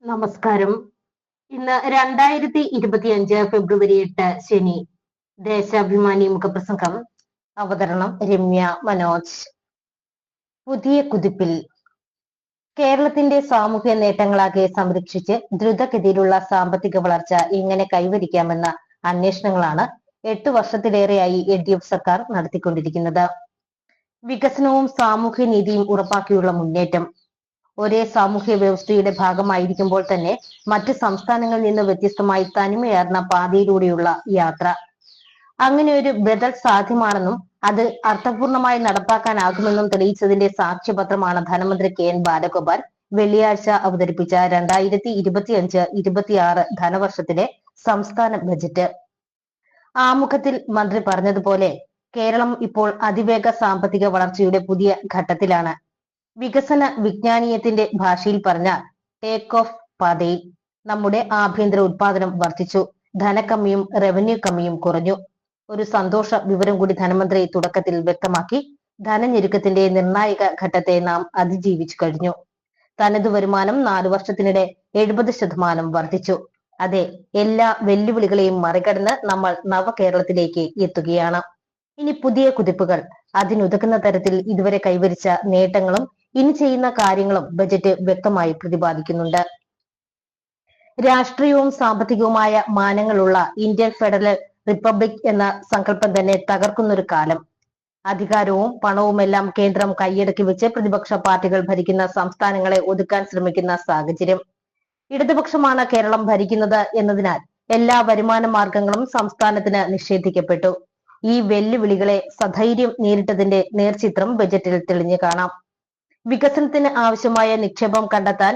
നമസ്കാരം. ഇന്ന് 2025 ഫെബ്രുവരി 8 ശനി. ദേശാഭിമാനി മുഖപ്രസംഗം. അവതരണം രമ്യ മനോജ്. പുതിയ കുതിപ്പിൽ കേരളത്തിന്റെ സാമൂഹ്യ നേട്ടങ്ങളാകെ സംരക്ഷിച്ച് ദ്രുതഗതിയിലുള്ള സാമ്പത്തിക വളർച്ച എങ്ങനെ കൈവരിക്കാമെന്ന അന്വേഷണങ്ങളാണ് 8 വർഷത്തിലേറെയായി LDF സർക്കാർ നടത്തിക്കൊണ്ടിരിക്കുന്നത്. വികസനവും സാമൂഹ്യ നീതിയും ഉറപ്പാക്കിയുള്ള മുന്നേറ്റം. ഒരേ സാമൂഹ്യ വ്യവസ്ഥയുടെ ഭാഗമായിരിക്കുമ്പോൾ തന്നെ മറ്റ് സംസ്ഥാനങ്ങളിൽ നിന്ന് വ്യത്യസ്തമായി തനിമയാർന്ന പാതയിലൂടെയുള്ള യാത്ര. അങ്ങനെ ഒരു ബദൽ സാധ്യമാണെന്നും അത് അർത്ഥപൂർണമായി നടപ്പാക്കാനാകുമെന്നും തെളിയിച്ചതിന്റെ സാക്ഷ്യപത്രമാണ് ധനമന്ത്രി KN ബാലഗോപാൽ വെള്ളിയാഴ്ച അവതരിപ്പിച്ച 2025-26 ധനവർഷത്തിലെ സംസ്ഥാന ബജറ്റ്. ആമുഖത്തിൽ മന്ത്രി പറഞ്ഞതുപോലെ കേരളം ഇപ്പോൾ അതിവേഗ സാമ്പത്തിക വളർച്ചയുടെ പുതിയ ഘട്ടത്തിലാണ്. വികസന വിജ്ഞാനീയത്തിന്റെ ഭാഷയിൽ പറഞ്ഞാൽ ടേക്ക് ഓഫ് പാതയിൽ. നമ്മുടെ ആഭ്യന്തര ഉത്പാദനം വർദ്ധിച്ചു, ധനക്കമ്മിയും റവന്യൂ കമ്മിയും കുറഞ്ഞു. ഒരു സന്തോഷ വിവരം കൂടി ധനമന്ത്രി തുടക്കത്തിൽ വ്യക്തമാക്കി. ധനഞ്ഞെരുക്കത്തിന്റെ നിർണായക ഘട്ടത്തെ നാം അതിജീവിച്ചു കഴിഞ്ഞു. തനതു വരുമാനം 4 വർഷത്തിനിടെ 70% വർദ്ധിച്ചു. അതെ, എല്ലാ വെല്ലുവിളികളെയും മറികടന്ന് നമ്മൾ നവകേരളത്തിലേക്ക് എത്തുകയാണ്. ഇനി പുതിയ കുതിപ്പുകൾ. അതിനുതകുന്ന തരത്തിൽ ഇതുവരെ കൈവരിച്ച നേട്ടങ്ങളും ഇനി ചെയ്യുന്ന കാര്യങ്ങളും ബജറ്റ് വ്യക്തമായി പ്രതിപാദിക്കുന്നുണ്ട്. രാഷ്ട്രീയവും സാമ്പത്തികവുമായ മാനങ്ങളുള്ള ഇന്ത്യൻ ഫെഡറൽ റിപ്പബ്ലിക് എന്ന സങ്കല്പം തന്നെ തകർക്കുന്നൊരു കാലം. അധികാരവും പണവുമെല്ലാം കേന്ദ്രം കൈയടക്കി വെച്ച് പ്രതിപക്ഷ പാർട്ടികൾ ഭരിക്കുന്ന സംസ്ഥാനങ്ങളെ ഒതുക്കാൻ ശ്രമിക്കുന്ന സാഹചര്യം. ഇടതുപക്ഷമാണ് കേരളം ഭരിക്കുന്നത് എന്നതിനാൽ എല്ലാ വരുമാന മാർഗങ്ങളും സംസ്ഥാനത്തിന് നിഷേധിക്കപ്പെട്ടു. ഈ വെല്ലുവിളികളെ സധൈര്യം നേരിട്ടതിന്റെ നേർചിത്രം ബജറ്റിൽ തെളിഞ്ഞു കാണാം. വികസനത്തിന് ആവശ്യമായ നിക്ഷേപം കണ്ടെത്താൻ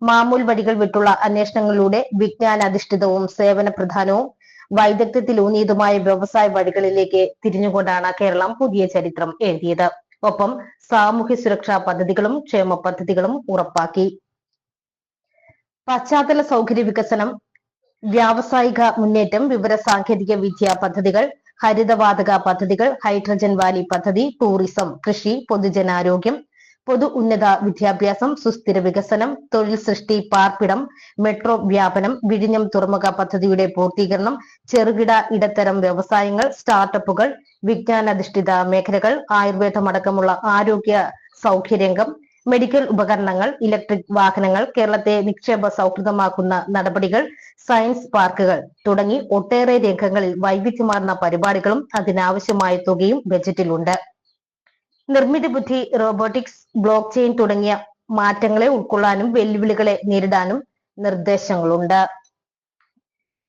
മാമൂൽ വഴികൾ വിട്ടുള്ള അന്വേഷണങ്ങളിലൂടെ വിജ്ഞാനാധിഷ്ഠിതവും സേവന പ്രധാനവും വൈദഗ്ധ്യത്തിലൂന്നിയതുമായ വ്യവസായ വഴികളിലേക്ക് തിരിഞ്ഞുകൊണ്ടാണ് കേരളം പുതിയ ചരിത്രം എഴുതിയത്. ഒപ്പം സാമൂഹ്യ സുരക്ഷാ പദ്ധതികളും ക്ഷേമ പദ്ധതികളും ഉറപ്പാക്കി. പശ്ചാത്തല സൗകര്യ വികസനം, വ്യാവസായിക മുന്നേറ്റം, വിവര സാങ്കേതിക വിദ്യ പദ്ധതികൾ, ഹരിതവാതക പദ്ധതികൾ, ഹൈഡ്രജൻ വാലി പദ്ധതി, ടൂറിസം, കൃഷി, പൊതുജനാരോഗ്യം, പൊതു ഉന്നത വിദ്യാഭ്യാസം, സുസ്ഥിര വികസനം, തൊഴിൽ സൃഷ്ടി, പാർപ്പിടം, മെട്രോ വ്യാപനം, വിഴിഞ്ഞം തുറമുഖ പദ്ധതിയുടെ പൂർത്തീകരണം, ചെറുകിട ഇടത്തരം വ്യവസായങ്ങൾ, സ്റ്റാർട്ടപ്പുകൾ, വിജ്ഞാനാധിഷ്ഠിത മേഖലകൾ, ആയുർവേദമടക്കമുള്ള ആരോഗ്യ സൗഖ്യരംഗം, മെഡിക്കൽ ഉപകരണങ്ങൾ, ഇലക്ട്രിക് വാഹനങ്ങൾ, കേരളത്തെ നിക്ഷേപ സൗഹൃദമാക്കുന്ന നടപടികൾ, സയൻസ് പാർക്കുകൾ തുടങ്ങി ഒട്ടേറെ രംഗങ്ങളിൽ വൈവിധ്യമാർന്ന പരിപാടികളും അതിനാവശ്യമായ തുകയും ബജറ്റിലുണ്ട്. നിർമ്മിത ബുദ്ധി, റോബോട്ടിക്സ്, ബ്ലോക്ക് ചെയിൻ തുടങ്ങിയ മാറ്റങ്ങളെ ഉൾക്കൊള്ളാനും വെല്ലുവിളികളെ നേരിടാനും നിർദ്ദേശങ്ങളുണ്ട്.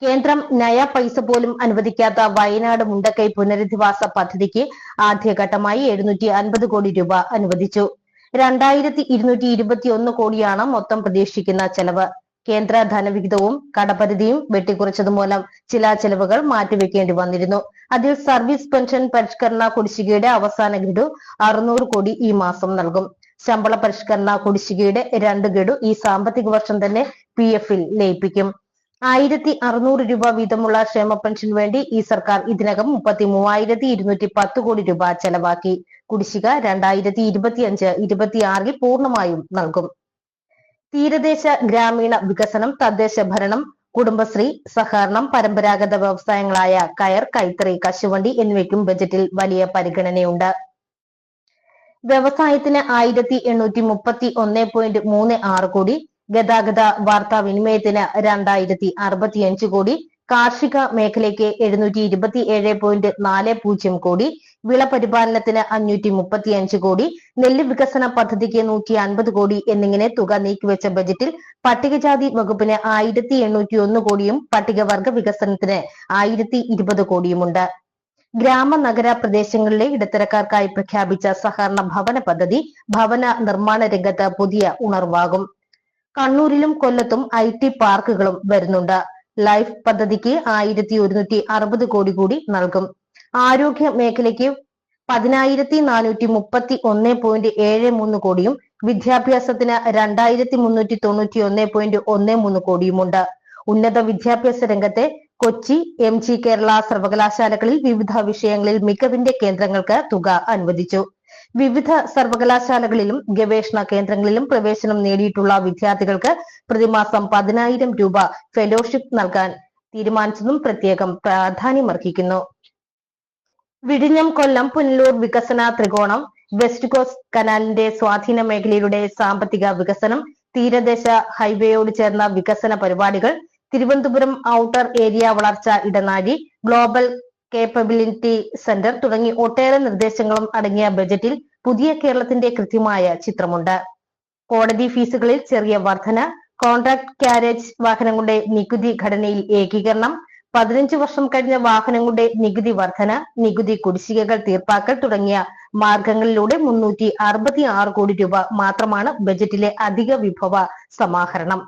കേന്ദ്രം നയ പൈസ പോലും അനുവദിക്കാത്ത വയനാട് മുണ്ടക്കൈ പുനരധിവാസ പദ്ധതിക്ക് ആദ്യഘട്ടമായി 750 കോടി രൂപ അനുവദിച്ചു. 2221 കോടിയാണ് മൊത്തം പ്രതീക്ഷിക്കുന്ന ചെലവ്. കേന്ദ്ര ധനവിഹിതവും കടപരിധിയും വെട്ടിക്കുറച്ചതുമൂലം ചില ചെലവുകൾ മാറ്റിവെക്കേണ്ടി വന്നിരുന്നു. അതിൽ സർവീസ് പെൻഷൻ പരിഷ്കരണ കുടിശ്ശികയുടെ അവസാന ഗഡു 600 കോടി ഈ മാസം നൽകും. ശമ്പള പരിഷ്കരണ കുടിശ്ശികയുടെ 2 ഗഡു ഈ സാമ്പത്തിക വർഷം തന്നെ PF-ൽ ലയിപ്പിക്കും. 1600 രൂപ വീതമുള്ള ക്ഷേമ പെൻഷൻ വേണ്ടി ഈ സർക്കാർ ഇതിനകം 33,210 കോടി രൂപ ചെലവാക്കി. കുടിശ്ശിക 2025-26 പൂർണ്ണമായും നൽകും. തീരദേശ ഗ്രാമീണ വികസനം, തദ്ദേശ ഭരണം, കുടുംബശ്രീ, സഹകരണം, പരമ്പരാഗത വ്യവസായങ്ങളായ കയർ, കൈത്തറി, കശുവണ്ടി എന്നിവയ്ക്കും ബജറ്റിൽ വലിയ പരിഗണനയുണ്ട്. വ്യവസായത്തിന് 1831.36 കോടി, ഗതാഗത വാർത്താവിനിമയത്തിന് 2065 കോടി, കാർഷിക മേഖലയ്ക്ക് 727.40 കോടി, വിളപരിപാലനത്തിന് 535 കോടി, നെല്ല് വികസന പദ്ധതിക്ക് 150 കോടി എന്നിങ്ങനെ തുക നീക്കിവെച്ച ബജറ്റിൽ പട്ടികജാതി വകുപ്പിന് 1801 കോടിയും പട്ടികവർഗ വികസനത്തിന് 1020 കോടിയുമുണ്ട്. ഗ്രാമ നഗര പ്രദേശങ്ങളിലെ ഇടത്തരക്കാർക്കായി പ്രഖ്യാപിച്ച സഹകരണ ഭവന പദ്ധതി ഭവന നിർമ്മാണ രംഗത്ത് പുതിയ ഉണർവാകും. കണ്ണൂരിലും കൊല്ലത്തും IT പാർക്കുകളും വരുന്നുണ്ട്. ലൈഫ് പദ്ധതിക്ക് 1160 കോടി കൂടി നൽകും. ആരോഗ്യ മേഖലയ്ക്ക് 10,431.73 കോടിയും വിദ്യാഭ്യാസത്തിന് 2,391.13 കോടിയുമുണ്ട്. ഉന്നത വിദ്യാഭ്യാസ രംഗത്തെ കൊച്ചി, MG കേരള സർവകലാശാലകളിൽ വിവിധ വിഷയങ്ങളിൽ മികവിന്റെ കേന്ദ്രങ്ങൾക്ക് തുക അനുവദിച്ചു. വിവിധ സർവകലാശാലകളിലും ഗവേഷണ കേന്ദ്രങ്ങളിലും പ്രവേശനം നേടിയിട്ടുള്ള വിദ്യാർത്ഥികൾക്ക് പ്രതിമാസം 10,000 രൂപ ഫെലോഷിപ്പ് നൽകാൻ തീരുമാനിച്ചതും പ്രത്യേകം പ്രാധാന്യമർഹിക്കുന്നു. വിഴിഞ്ഞം കൊല്ലം പുനലൂർ വികസന ത്രികോണം, വെസ്റ്റ് കോസ്റ്റ് കനാലിന്റെ സ്വാധീന മേഖലയുടെ സാമ്പത്തിക വികസനം, തീരദേശ ഹൈവേയോട് ചേർന്ന വികസന പരിപാടികൾ, തിരുവനന്തപുരം ഔട്ടർ ഏരിയ വളർച്ച ഇടനാഴി, ഗ്ലോബൽ കേപ്പബിലിറ്റി സെന്റർ തുടങ്ങി ഒട്ടേറെ നിർദ്ദേശങ്ങളും അടങ്ങിയ ബജറ്റിൽ പുതിയ കേരളത്തിന്റെ കൃത്യമായ ചിത്രമുണ്ട്. കോടതി ഫീസുകളിൽ ചെറിയ വർധന, കോൺട്രാക്ട് ക്യാരേജ് വാഹനങ്ങളുടെ നികുതി ഘടനയിൽ ഏകീകരണം, 15 വർഷം കഴിഞ്ഞ വാഹനങ്ങളുടെ നികുതി വർധന, നികുതി കുടിശ്ശികകൾ തീർപ്പാക്കൽ തുടങ്ങിയ മാർഗങ്ങളിലൂടെ 366 കോടി രൂപ മാത്രമാണ് ബജറ്റിലെ അധിക വിഭവ സമാഹരണം.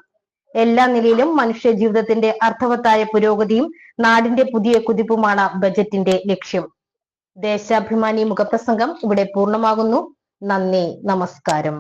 എല്ലാ നിലയിലും മനുഷ്യ ജീവിതത്തിന്റെ അർത്ഥവത്തായ പുരോഗതിയും നാടിന്റെ പുതിയ കുതിപ്പുമാണ് ബജറ്റിന്റെ ലക്ഷ്യം. ദേശാഭിമാനി മുഖപ്രസംഗം ഇവിടെ പൂർണ്ണമാകുന്നു. നന്ദി, നമസ്കാരം.